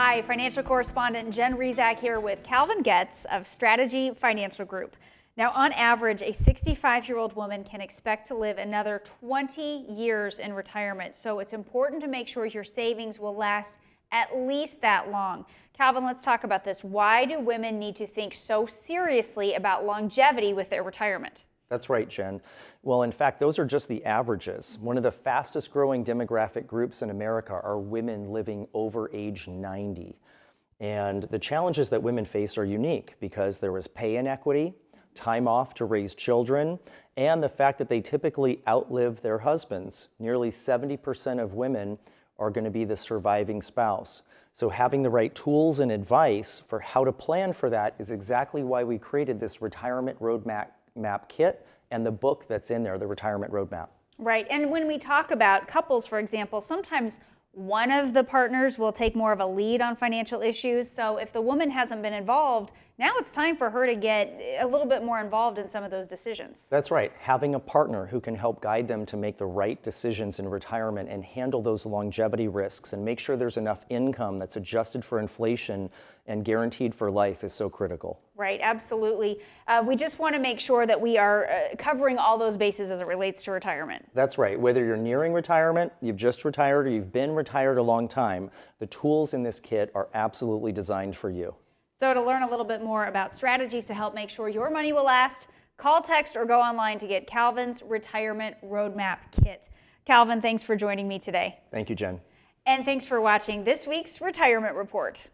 Hi, financial correspondent Jen Rezac here with Calvin Getz of Strategy Financial Group. Now, on average, a 65-year-old woman can expect to live another 20 years in retirement. So it's important to make sure your savings will last at least that long. Calvin, let's talk about this. Why do women need to think so seriously about longevity with their retirement? That's right, Jen. Well, in fact, those are just the averages. One of the fastest growing demographic groups in America are women living over age 90. And the challenges that women face are unique because there is pay inequity, time off to raise children, and the fact that they typically outlive their husbands. Nearly 70% of women are going to be the surviving spouse. So having the right tools and advice for how to plan for that is exactly why we created this retirement roadmap kit and the book that's in there, the retirement roadmap. Right, and when we talk about couples, for example, sometimes one of the partners will take more of a lead on financial issues. So if the woman hasn't been involved, now it's time for her to get a little bit more involved in some of those decisions. That's right. Having a partner who can help guide them to make the right decisions in retirement and handle those longevity risks and make sure there's enough income that's adjusted for inflation and guaranteed for life is so critical. Right, absolutely. We just want to make sure that we are covering all those bases as it relates to retirement. That's right. Whether you're nearing retirement, you've just retired, or you've been retired a long time, the tools in this kit are absolutely designed for you. So to learn a little bit more about strategies to help make sure your money will last, call, text, or go online to get Calvin's Retirement Roadmap Kit. Calvin, thanks for joining me today. Thank you, Jen. And thanks for watching this week's Retirement Report.